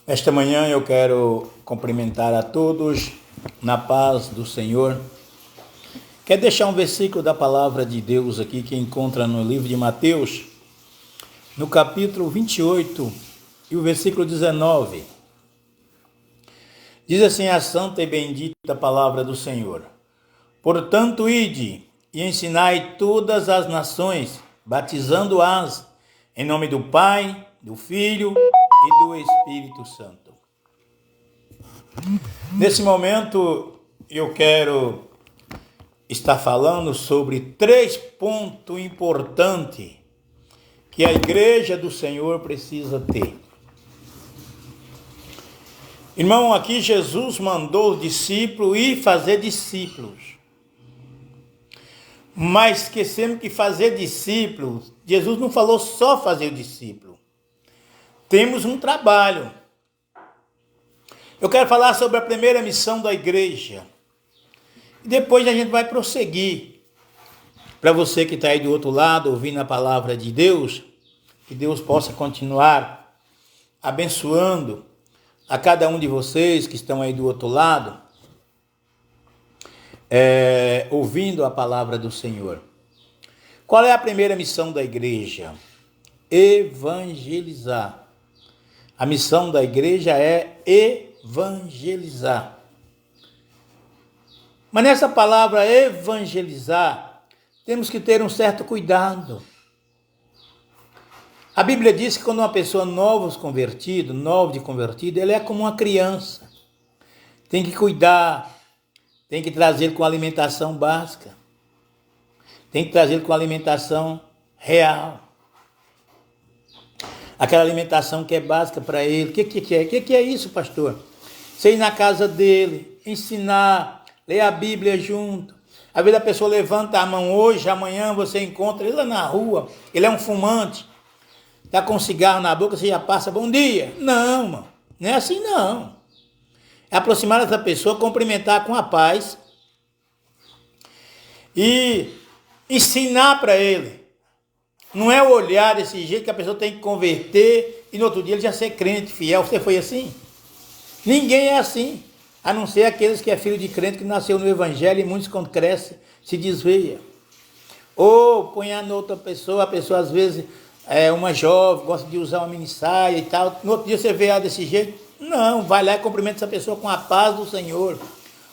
Esta manhã eu quero cumprimentar a todos na paz do Senhor. Quero deixar um versículo da palavra de Deus aqui que encontra no livro de Mateus, no capítulo 28 e o versículo 19. Diz assim a santa e bendita palavra do Senhor: Portanto, ide e ensinai todas as nações, batizando-as em nome do Pai, do Filho e do Espírito Santo. Nesse momento, eu quero estar falando sobre 3 pontos importantes que a igreja do Senhor precisa ter. Irmão, aqui Jesus mandou os discípulos ir fazer discípulos. Mas esquecemos que fazer discípulos, Jesus não falou só fazer o discípulo. Temos um trabalho. Eu quero falar sobre a primeira missão da igreja. E depois a gente vai prosseguir. Para você que está aí do outro lado, ouvindo a palavra de Deus, que Deus possa continuar abençoando a cada um de vocês que estão aí do outro lado, ouvindo a palavra do Senhor. Qual é a primeira missão da igreja? Evangelizar. A missão da igreja é evangelizar. Mas nessa palavra evangelizar, temos que ter um certo cuidado. A Bíblia diz que quando uma pessoa novo de convertido, ele é como uma criança. Tem que cuidar, tem que trazer com alimentação básica, tem que trazer com alimentação real. Aquela alimentação que é básica para ele. O que é? O que é isso, pastor? Você ir na casa dele, ensinar, ler a Bíblia junto. Às vezes a pessoa levanta a mão hoje, amanhã você encontra ele lá na rua, ele é um fumante, está com um cigarro na boca, você já passa, bom dia. Não, mano, não é assim não. É aproximar dessa pessoa, cumprimentar com a paz e ensinar para ele. Não é olhar desse jeito que a pessoa tem que converter e no outro dia ele já ser crente, fiel. Você foi assim? Ninguém é assim, a não ser aqueles que é filho de crente que nasceu no evangelho e muitos quando cresce se desveia. Ou põe a outra pessoa, a pessoa às vezes é uma jovem, gosta de usar uma mini saia e tal. No outro dia você vê ela desse jeito. Não, vai lá e cumprimenta essa pessoa com a paz do Senhor.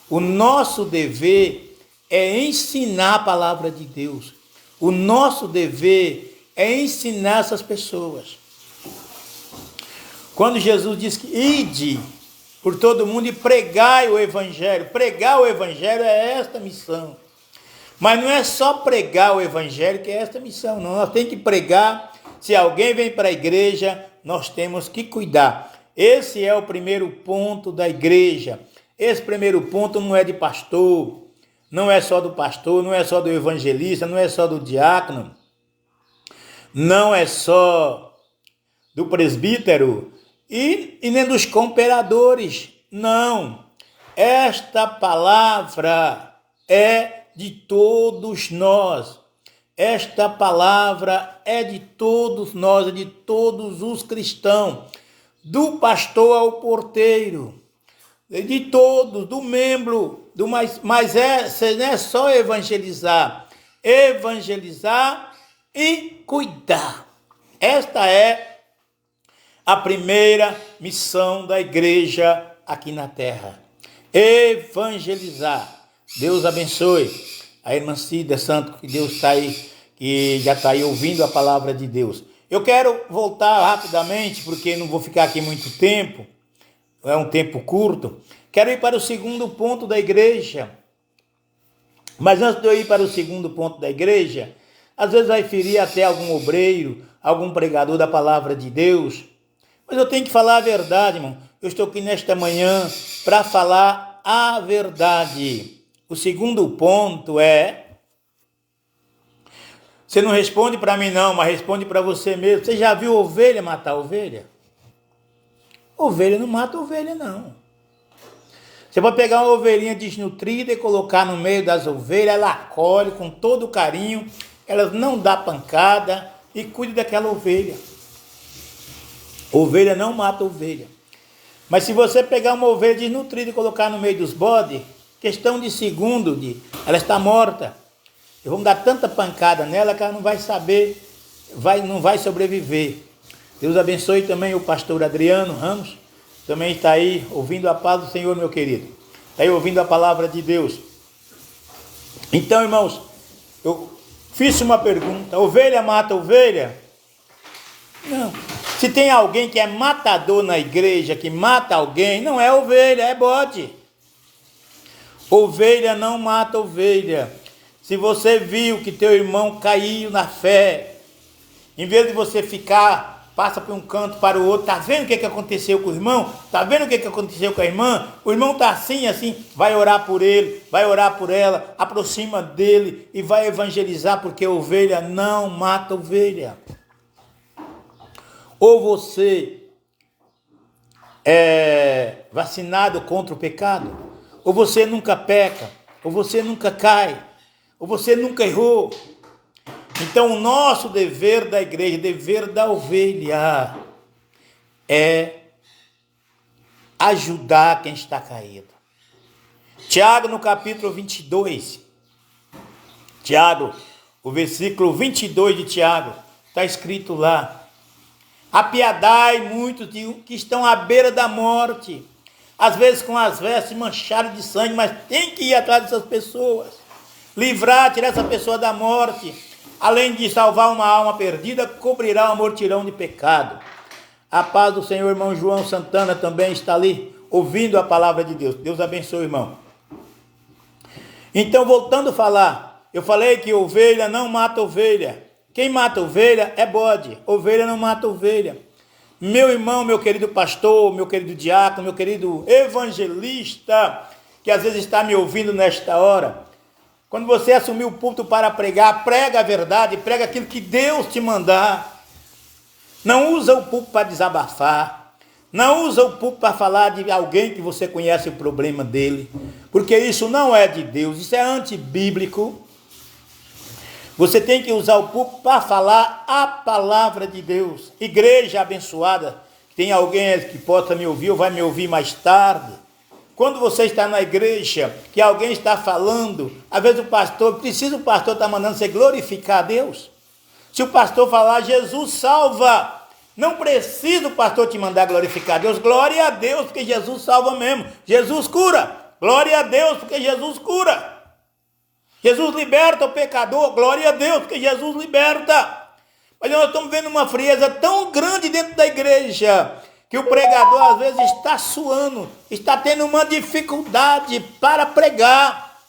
O nosso dever é ensinar a palavra de Deus. O nosso dever é ensinar essas pessoas. Quando Jesus diz que ide por todo mundo e pregai o evangelho. Pregar o evangelho é esta missão. Mas não é só pregar o evangelho que é esta missão, não. Nós temos que pregar. Se alguém vem para a igreja, nós temos que cuidar. Esse é o primeiro ponto da igreja. Esse primeiro ponto não é de pastor, não é só do pastor, não é só do evangelista, não é só do diácono, não é só do presbítero e nem dos cooperadores. Não. Esta palavra é de todos nós. Esta palavra é de todos nós, é de todos os cristãos, do pastor ao porteiro, de todos, do membro, mas não é só evangelizar e cuidar. Esta é a primeira missão da igreja aqui na terra. Evangelizar. Deus abençoe a irmã Cida Santo, que Deus está aí, que já está aí ouvindo a palavra de Deus. Eu quero voltar rapidamente, porque não vou ficar aqui muito tempo, é um tempo curto. Quero ir para o segundo ponto da igreja. Mas antes de eu ir para o segundo ponto da igreja, às vezes vai ferir até algum obreiro, algum pregador da palavra de Deus. Mas eu tenho que falar a verdade, irmão. Eu estou aqui nesta manhã para falar a verdade. O segundo ponto é... Você não responde para mim não, mas responde para você mesmo. Você já viu ovelha matar ovelha? Ovelha não mata ovelha, não. Você pode pegar uma ovelhinha desnutrida e colocar no meio das ovelhas, ela acolhe com todo o carinho, ela não dá pancada e cuida daquela ovelha. Ovelha não mata ovelha. Mas se você pegar uma ovelha desnutrida e colocar no meio dos bodes, questão de segundo, ela está morta. E vamos dar tanta pancada nela que ela não vai saber, não vai sobreviver. Deus abençoe também o pastor Adriano Ramos, também está aí ouvindo a paz do Senhor, meu querido. Está aí ouvindo a palavra de Deus. Então, irmãos, eu fiz uma pergunta: ovelha mata ovelha? Não. Se tem alguém que é matador na igreja, que mata alguém, não é ovelha, é bode. Ovelha não mata ovelha. Se você viu que teu irmão caiu na fé, em vez de você ficar, passa por um canto para o outro, tá vendo o que aconteceu com o irmão? Tá vendo o que aconteceu com a irmã? O irmão tá assim, vai orar por ele, vai orar por ela, aproxima dele e vai evangelizar, porque ovelha não mata ovelha. Ou você é vacinado contra o pecado, ou você nunca peca, ou você nunca cai, ou você nunca errou. Então o nosso dever da igreja, dever da ovelha, é ajudar quem está caído. Tiago, no capítulo 22, Tiago, o versículo 22 de Tiago, está escrito lá: apiedai muitos que estão à beira da morte, às vezes com as vestes manchadas de sangue, mas tem que ir atrás dessas pessoas, livrar, tirar essa pessoa da morte. Além de salvar uma alma perdida, cobrirá o mortirão de pecado. A paz do Senhor. Irmão João Santana também está ali, ouvindo a palavra de Deus. Deus abençoe, irmão. Então, voltando a falar, eu falei que ovelha não mata ovelha. Quem mata ovelha é bode. Ovelha não mata ovelha. Meu irmão, meu querido pastor, meu querido diácono, meu querido evangelista, que às vezes está me ouvindo nesta hora, quando você assumir o púlpito para pregar, prega a verdade, prega aquilo que Deus te mandar. Não usa o púlpito para desabafar. Não usa o púlpito para falar de alguém que você conhece o problema dele. Porque isso não é de Deus, isso é antibíblico. Você tem que usar o púlpito para falar a palavra de Deus. Igreja abençoada, tem alguém que possa me ouvir ou vai me ouvir mais tarde. Quando você está na igreja, que alguém está falando, às vezes o pastor está mandando você glorificar a Deus. Se o pastor falar, Jesus salva, não precisa o pastor te mandar glorificar a Deus. Glória a Deus, porque Jesus salva mesmo. Jesus cura. Glória a Deus, porque Jesus cura. Jesus liberta o pecador. Glória a Deus, porque Jesus liberta. Mas nós estamos vendo uma frieza tão grande dentro da igreja, que o pregador às vezes está suando, está tendo uma dificuldade para pregar,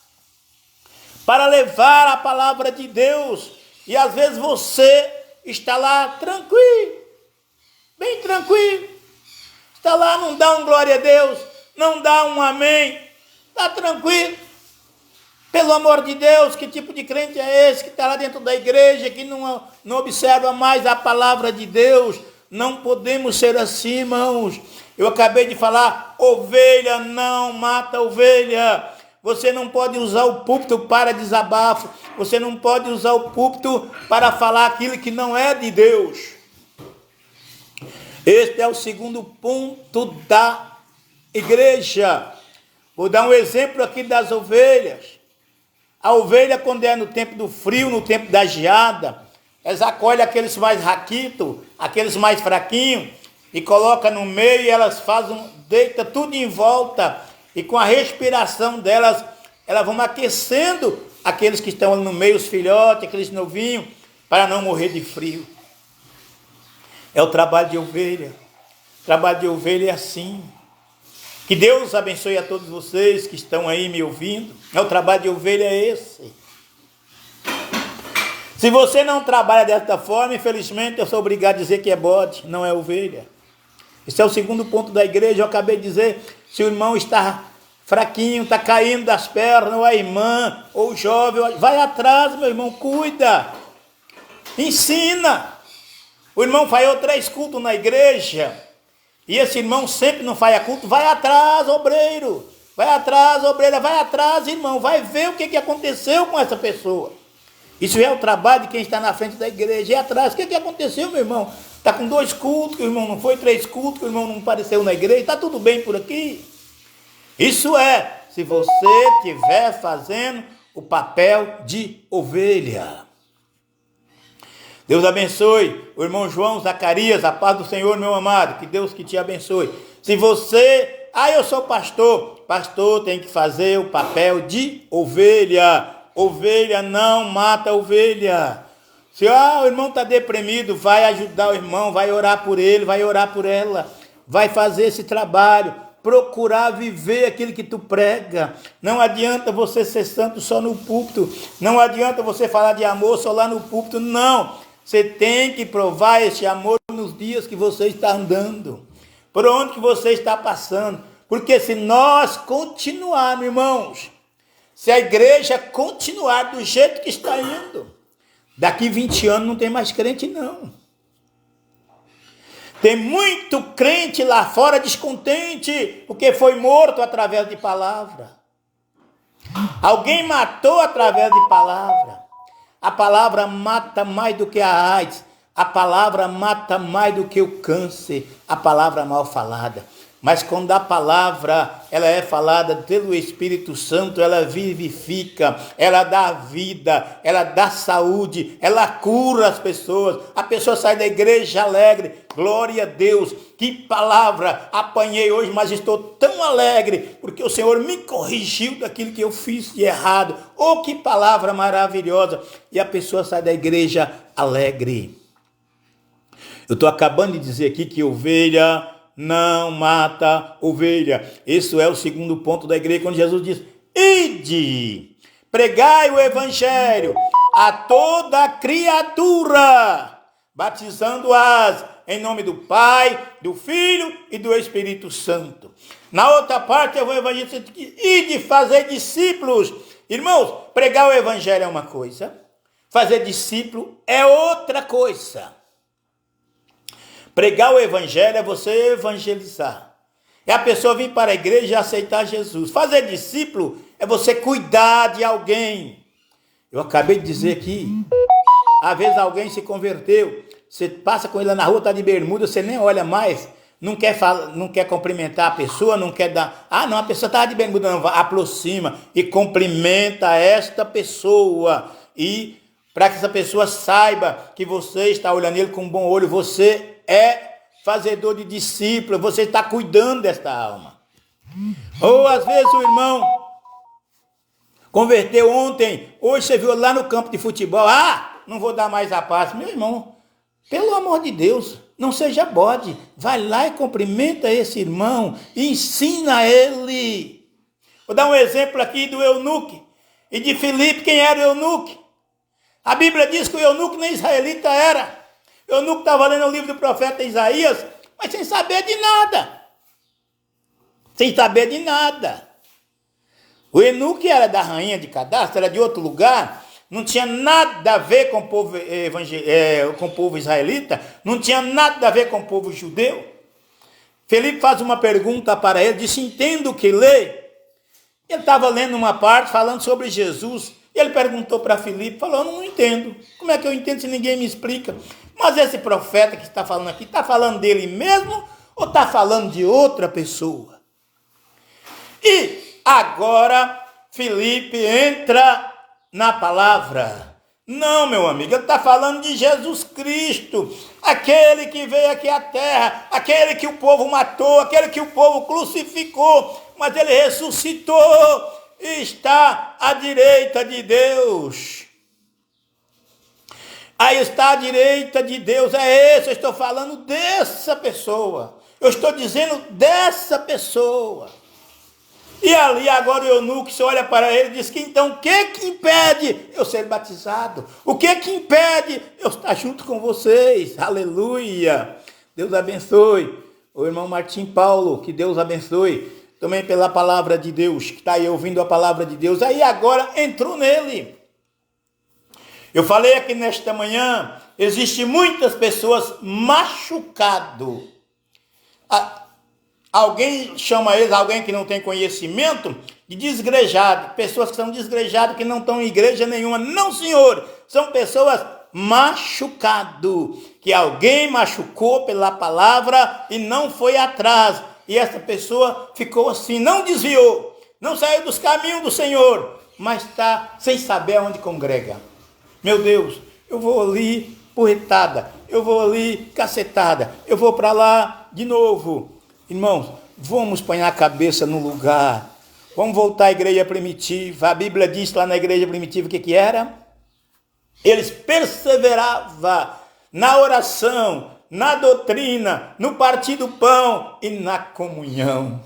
para levar a palavra de Deus. E às vezes você está lá tranquilo, bem tranquilo, está lá, não dá um glória a Deus, não dá um amém, está tranquilo. Pelo amor de Deus, que tipo de crente é esse que está lá dentro da igreja, que não observa mais a palavra de Deus? Não podemos ser assim, irmãos. Eu acabei de falar, ovelha não mata ovelha. Você não pode usar o púlpito para desabafo. Você não pode usar o púlpito para falar aquilo que não é de Deus. Este é o segundo ponto da igreja. Vou dar um exemplo aqui das ovelhas. A ovelha, quando é no tempo do frio, no tempo da geada, elas acolhem aqueles mais raquitos, aqueles mais fraquinhos, e colocam no meio e elas deitam tudo em volta, e com a respiração delas, elas vão aquecendo aqueles que estão no meio, os filhotes, aqueles novinhos, para não morrer de frio. É o trabalho de ovelha. O trabalho de ovelha é assim. Que Deus abençoe a todos vocês que estão aí me ouvindo. O trabalho de ovelha é esse. Se você não trabalha desta forma, infelizmente eu sou obrigado a dizer que é bode, não é ovelha. Esse é o segundo ponto da igreja. Eu acabei de dizer, se o irmão está fraquinho, está caindo das pernas, ou a irmã, ou o jovem, vai atrás, meu irmão, cuida, ensina. O irmão falhou 3 cultos na igreja, e esse irmão sempre não falha culto, vai atrás, obreiro, vai atrás, obreira, vai atrás, irmão, vai ver o que aconteceu com essa pessoa. Isso é o trabalho de quem está na frente da igreja, é atrás. O que aconteceu, meu irmão? Está com 2 cultos que o irmão não foi, 3 cultos que o irmão não apareceu na igreja, está tudo bem por aqui. Isso é, se você estiver fazendo o papel de ovelha. Deus abençoe o irmão João Zacarias, a paz do Senhor, meu amado, que Deus que te abençoe. Se você, eu sou pastor, pastor tem que fazer o papel de ovelha. Ovelha não mata ovelha. Se o irmão está deprimido, vai ajudar o irmão, vai orar por ele, vai orar por ela, vai fazer esse trabalho, procurar viver aquilo que tu prega. Não adianta você ser santo só no púlpito, não adianta você falar de amor só lá no púlpito, não. Você tem que provar esse amor nos dias que você está andando, por onde que você está passando, porque se nós continuarmos, irmãos, se a igreja continuar do jeito que está indo, daqui 20 anos não tem mais crente não. Tem muito crente lá fora descontente, porque foi morto através de palavra. Alguém matou através de palavra. A palavra mata mais do que a AIDS. A palavra mata mais do que o câncer. A palavra mal falada. Mas quando a palavra ela é falada pelo Espírito Santo, ela vivifica, ela dá vida, ela dá saúde, ela cura as pessoas. A pessoa sai da igreja alegre. Glória a Deus. Que palavra apanhei hoje, mas estou tão alegre, porque o Senhor me corrigiu daquilo que eu fiz de errado. Oh, que palavra maravilhosa. E a pessoa sai da igreja alegre. Eu estou acabando de dizer aqui que ovelha não mata ovelha. Isso é o segundo ponto da igreja, quando Jesus diz: ide, pregai o evangelho a toda criatura, batizando-as em nome do Pai, do Filho e do Espírito Santo. Na outra parte, o evangelho diz: ide fazer discípulos. Irmãos, pregar o evangelho é uma coisa, fazer discípulo é outra coisa. Pregar o evangelho é você evangelizar. É a pessoa vir para a igreja e aceitar Jesus. Fazer discípulo é você cuidar de alguém. Eu acabei de dizer aqui, às vezes alguém se converteu, você passa com ele na rua, está de bermuda, você nem olha mais, não quer cumprimentar a pessoa, não quer dar... não, a pessoa estava de bermuda, não, aproxima e cumprimenta esta pessoa. E para que essa pessoa saiba que você está olhando ele com um bom olho, você é fazedor de discípulo, você está cuidando desta alma. Ou às vezes o irmão converteu ontem, hoje você viu lá no campo de futebol, não vou dar mais a paz. Meu irmão, pelo amor de Deus, não seja bode, vai lá e cumprimenta esse irmão, e ensina ele. Vou dar um exemplo aqui do eunuque e de Filipe. Quem era o eunuque? A Bíblia diz que o eunuque nem israelita era. O eunuque estava lendo o livro do profeta Isaías, mas sem saber de nada. Sem saber de nada. O eunuque era da rainha de Cadastro, era de outro lugar, não tinha nada a ver com o povo israelita, não tinha nada a ver com o povo judeu. Felipe faz uma pergunta para ele, disse: entendo o que lê. Ele estava lendo uma parte falando sobre Jesus. Ele perguntou para Filipe, falou: eu não entendo. Como é que eu entendo se ninguém me explica? Mas esse profeta que está falando aqui, está falando dele mesmo ou está falando de outra pessoa? E agora Filipe entra na palavra. Não, meu amigo, ele está falando de Jesus Cristo, aquele que veio aqui à terra, aquele que o povo matou, aquele que o povo crucificou, mas ele ressuscitou e está à direita de Deus. Aí está à direita de Deus, é esse, eu estou falando dessa pessoa. Eu estou dizendo dessa pessoa. E ali agora o eunuco, você olha para ele e diz que então o que impede eu ser batizado? O que impede eu estar junto com vocês? Aleluia! Deus abençoe. O irmão Martim Paulo, que Deus abençoe. Também pela palavra de Deus, que está aí ouvindo a palavra de Deus. Aí agora entrou nele. Eu falei aqui nesta manhã, existem muitas pessoas machucadas. Alguém chama eles, alguém que não tem conhecimento, de desgrejado. Pessoas que são desgrejadas, que não estão em igreja nenhuma. Não, senhor, são pessoas machucado, que alguém machucou pela palavra e não foi atrás. E essa pessoa ficou assim, não desviou, não saiu dos caminhos do Senhor, mas está sem saber aonde congrega. Meu Deus, eu vou ali porretada, eu vou ali cacetada, eu vou para lá de novo. Irmãos, vamos pôr a cabeça no lugar. Vamos voltar à igreja primitiva. A Bíblia diz lá na igreja primitiva o que era? Eles perseveravam na oração, na doutrina, no partir do pão e na comunhão.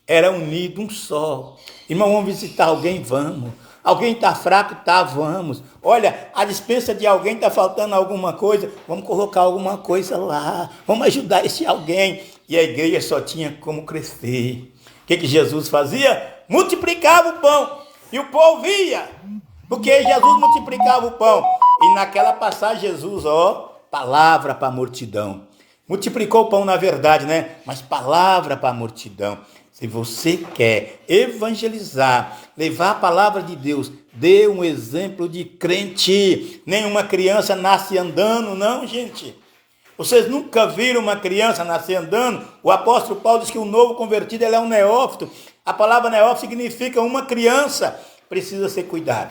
Era unido, um só. Irmão, vamos visitar alguém? Vamos. Alguém está fraco? Tá, vamos. Olha, a dispensa de alguém está faltando alguma coisa, vamos colocar alguma coisa lá. Vamos ajudar esse alguém. E a igreja só tinha como crescer. O que Jesus fazia? Multiplicava o pão. E o povo via. Porque Jesus multiplicava o pão. E naquela passagem Jesus, palavra para a multidão. Multiplicou o pão na verdade, né? Mas palavra para a multidão. Se você quer evangelizar, levar a palavra de Deus, dê um exemplo de crente. Nenhuma criança nasce andando, não, gente. Vocês nunca viram uma criança nascer andando? O apóstolo Paulo diz que o novo convertido ele é um neófito. A palavra neófito significa uma criança. Precisa ser cuidado.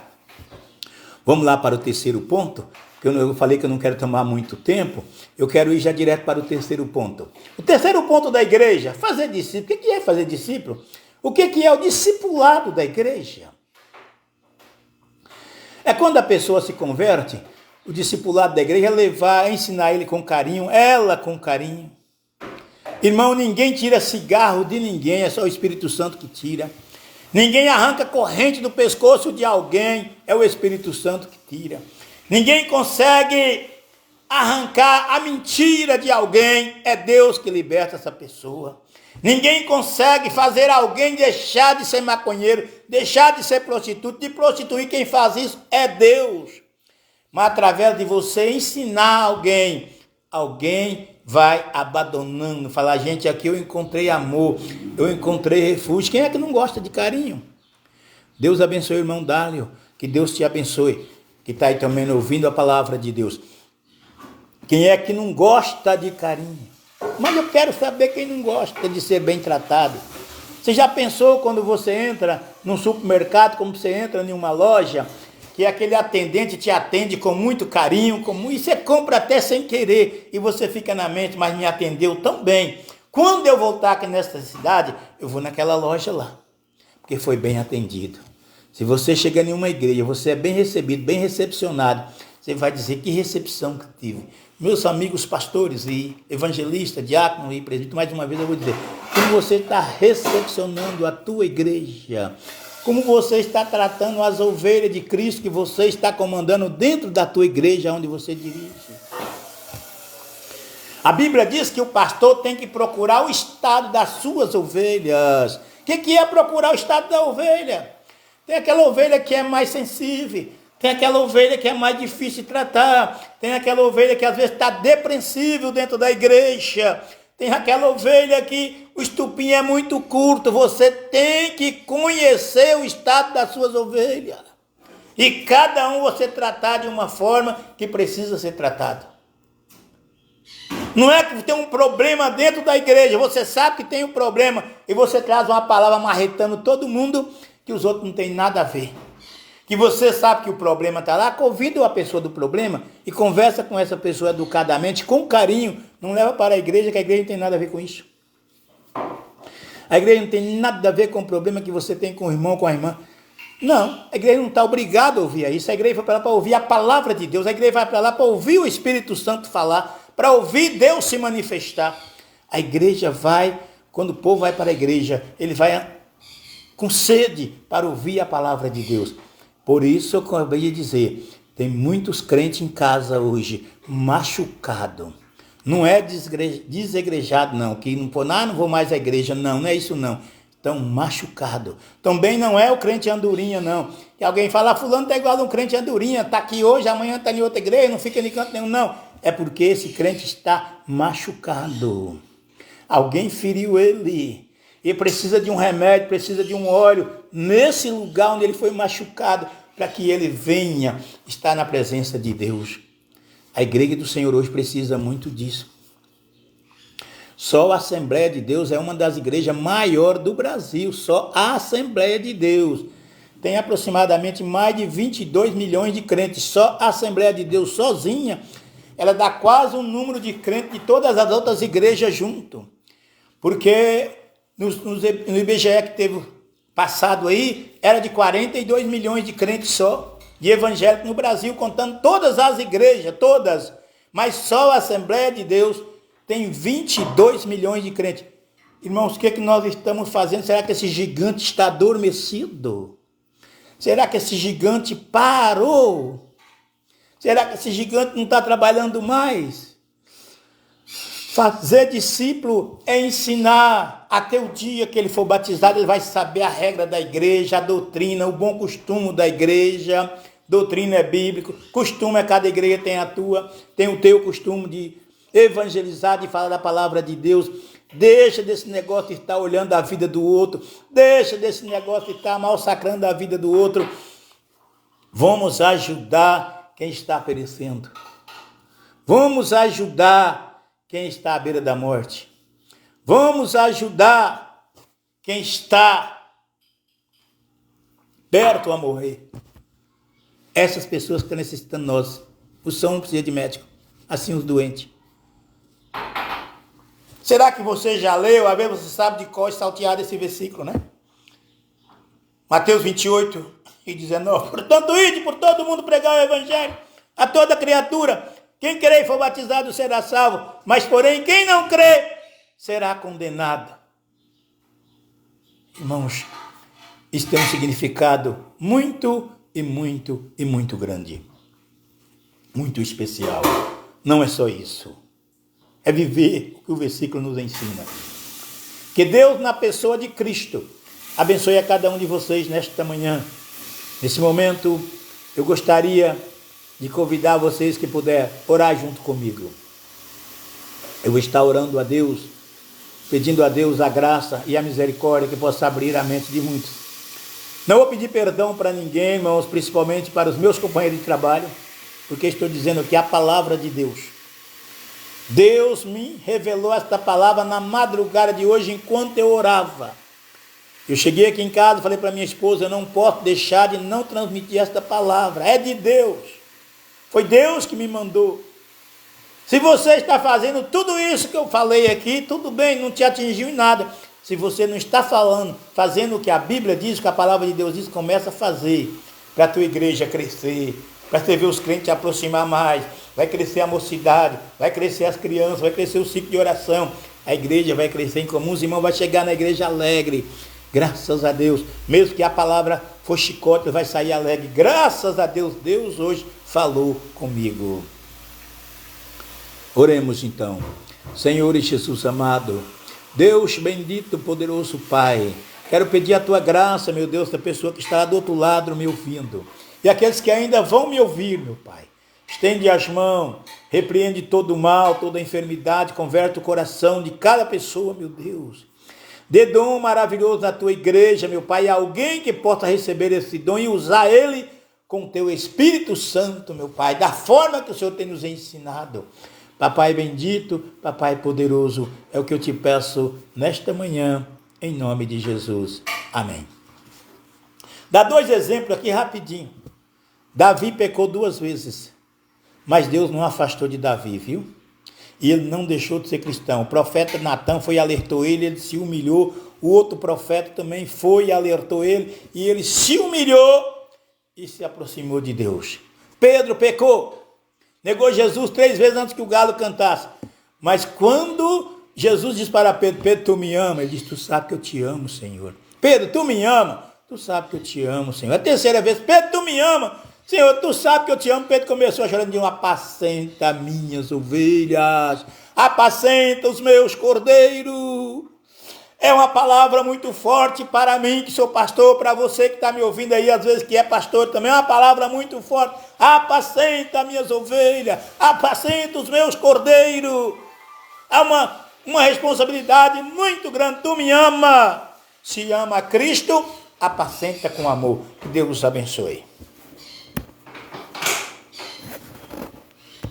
Vamos lá para o terceiro ponto. Eu falei que eu não quero tomar muito tempo. Eu quero ir já direto para o terceiro ponto. O terceiro ponto da igreja, fazer discípulo. O que é fazer discípulo? O que é o discipulado da igreja? É quando a pessoa se converte. O discipulado da igreja é levar, ensinar ele com carinho, ela com carinho. Irmão, ninguém tira cigarro de ninguém, é só o Espírito Santo que tira. Ninguém arranca corrente do pescoço de alguém, é o Espírito Santo que tira. Ninguém consegue arrancar a mentira de alguém, é Deus que liberta essa pessoa. Ninguém consegue fazer alguém deixar de ser maconheiro, deixar de ser prostituto, de prostituir. Quem faz isso é Deus. Mas através de você ensinar alguém, alguém vai abandonando. Falar, gente, aqui eu encontrei amor, eu encontrei refúgio. Quem é que não gosta de carinho? Deus abençoe o irmão Dálio, que Deus te abençoe, que está aí também ouvindo a palavra de Deus. Quem é que não gosta de carinho? Mas eu quero saber quem não gosta de ser bem tratado. Você já pensou quando você entra num supermercado, como você entra em uma loja, que aquele atendente te atende com muito carinho, e você compra até sem querer, e você fica na mente, mas me atendeu tão bem. Quando eu voltar aqui nessa cidade, eu vou naquela loja lá, porque foi bem atendido. Se você chega em uma igreja, você é bem recebido, bem recepcionado, você vai dizer que recepção que tive. Meus amigos pastores e evangelistas, diácono e presbítero, mais uma vez eu vou dizer, como você está recepcionando a tua igreja, como você está tratando as ovelhas de Cristo que você está comandando dentro da tua igreja onde você dirige. A Bíblia diz que o pastor tem que procurar o estado das suas ovelhas. O que é procurar o estado da ovelha? Tem aquela ovelha que é mais sensível, tem aquela ovelha que é mais difícil de tratar, tem aquela ovelha que às vezes está depreensível dentro da igreja, tem aquela ovelha que o estupim é muito curto. Você tem que conhecer o estado das suas ovelhas. E cada um você tratar de uma forma que precisa ser tratado. Não é que tem um problema dentro da igreja, você sabe que tem um problema e você traz uma palavra marretando todo mundo que os outros não têm nada a ver. Que você sabe que o problema está lá, convida a pessoa do problema e conversa com essa pessoa educadamente, com carinho. Não leva para a igreja, que a igreja não tem nada a ver com isso. A igreja não tem nada a ver com o problema que você tem com o irmão, com a irmã. Não, a igreja não está obrigada a ouvir isso. A igreja vai para lá para ouvir a palavra de Deus. A igreja vai para lá para ouvir o Espírito Santo falar, para ouvir Deus se manifestar. A igreja vai, quando o povo vai para a igreja, ele vai com sede para ouvir a palavra de Deus. Por isso eu acabei de dizer, tem muitos crentes em casa hoje, machucado. Não é desegrejado não, que não vou mais à igreja, não é isso não. Estão machucados. Também não é o crente andorinha não. Que alguém fala, fulano está igual a um crente andorinha, está aqui hoje, amanhã está em outra igreja, não fica em canto nenhum, não. É porque esse crente está machucado. Alguém feriu ele. E precisa de um remédio, precisa de um óleo, nesse lugar onde ele foi machucado, para que ele venha estar na presença de Deus. A igreja do Senhor hoje precisa muito disso. Só a Assembleia de Deus é uma das igrejas maiores do Brasil. Só a Assembleia de Deus tem aproximadamente mais de 22 milhões de crentes. Só a Assembleia de Deus sozinha, ela dá quase o número de crentes de todas as outras igrejas junto. Porque no IBGE que teve passado aí, era de 42 milhões de crentes só, de evangélicos no Brasil, contando todas as igrejas, todas. Mas só a Assembleia de Deus tem 22 milhões de crentes. Irmãos, o que nós estamos fazendo? Será que esse gigante está adormecido? Será que esse gigante parou? Será que esse gigante não está trabalhando mais? Fazer discípulo é ensinar. Até o dia que ele for batizado, ele vai saber a regra da igreja, a doutrina, o bom costume da igreja. Doutrina é bíblico, costume é cada igreja tem a tua, tem o teu costume de evangelizar, de falar da palavra de Deus. Deixa desse negócio de estar olhando a vida do outro, deixa desse negócio de estar massacrando a vida do outro. Vamos ajudar quem está perecendo. Vamos ajudar quem está à beira da morte. Vamos ajudar quem está perto a morrer. Essas pessoas que estão necessitando de nós. O são não precisa de médico, assim os doentes. Será que você já leu? Às vezes você sabe de cor salteado esse versículo, né? Mateus 28 e 19. Portanto, ide por todo mundo pregar o evangelho a toda criatura. Quem crer e for batizado será salvo, mas porém quem não crê será condenado. Irmãos, isso tem um significado muito grande. Muito especial. Não é só isso. É viver o que o versículo nos ensina. Que Deus, na pessoa de Cristo, abençoe a cada um de vocês nesta manhã. Nesse momento, eu gostaria de convidar vocês que puder orar junto comigo. Eu vou estar orando a Deus, pedindo a Deus a graça e a misericórdia que possa abrir a mente de muitos. Não vou pedir perdão para ninguém, irmãos, principalmente para os meus companheiros de trabalho, porque estou dizendo que a palavra de Deus me revelou esta palavra na madrugada de hoje, enquanto eu orava. Eu cheguei aqui em casa e falei para minha esposa, eu não posso deixar de não transmitir esta palavra, é de Deus. Foi Deus que me mandou. Se você está fazendo tudo isso que eu falei aqui, tudo bem, não te atingiu em nada. Se você não está fazendo o que a Bíblia diz, o que a palavra de Deus diz, começa a fazer para a tua igreja crescer, para você ver os crentes se aproximar mais, vai crescer a mocidade, vai crescer as crianças, vai crescer o ciclo de oração, a igreja vai crescer em comum, os irmãos vão chegar na igreja alegre, graças a Deus, mesmo que a palavra for chicote, vai sair alegre, graças a Deus, Deus hoje falou comigo. Oremos então. Senhor e Jesus amado, Deus bendito, poderoso Pai, quero pedir a tua graça, meu Deus, da pessoa que está do outro lado me ouvindo, e aqueles que ainda vão me ouvir, meu Pai, estende as mãos, repreende todo o mal, toda a enfermidade, converte o coração de cada pessoa, meu Deus. Dê dom maravilhoso na tua igreja, meu Pai, alguém que possa receber esse dom e usar ele com o teu Espírito Santo, meu Pai, da forma que o Senhor tem nos ensinado. Papai bendito, Papai poderoso, é o que eu te peço nesta manhã, em nome de Jesus. Amém. Dá 2 exemplos aqui rapidinho. Davi pecou 2 vezes, mas Deus não afastou de Davi, viu? E ele não deixou de ser cristão. O profeta Natã foi e alertou ele, ele se humilhou. O outro profeta também foi e alertou ele, e ele se humilhou e se aproximou de Deus. Pedro pecou, negou Jesus 3 vezes antes que o galo cantasse. Mas quando Jesus disse para Pedro, Pedro, tu me ama? Ele disse, tu sabe que eu te amo, Senhor. Pedro, tu me ama? Tu sabe que eu te amo, Senhor. A 3ª vez, Pedro, tu me ama? Senhor, tu sabe que eu te amo. Pedro começou a chorar de apacenta minhas ovelhas, apacenta os meus cordeiros. É uma palavra muito forte para mim, que sou pastor, para você que está me ouvindo aí, às vezes que é pastor também, é uma palavra muito forte. Apacenta minhas ovelhas, apacenta os meus cordeiros. Há uma responsabilidade muito grande. Tu me ama. Se ama a Cristo, apacenta com amor. Que Deus os abençoe.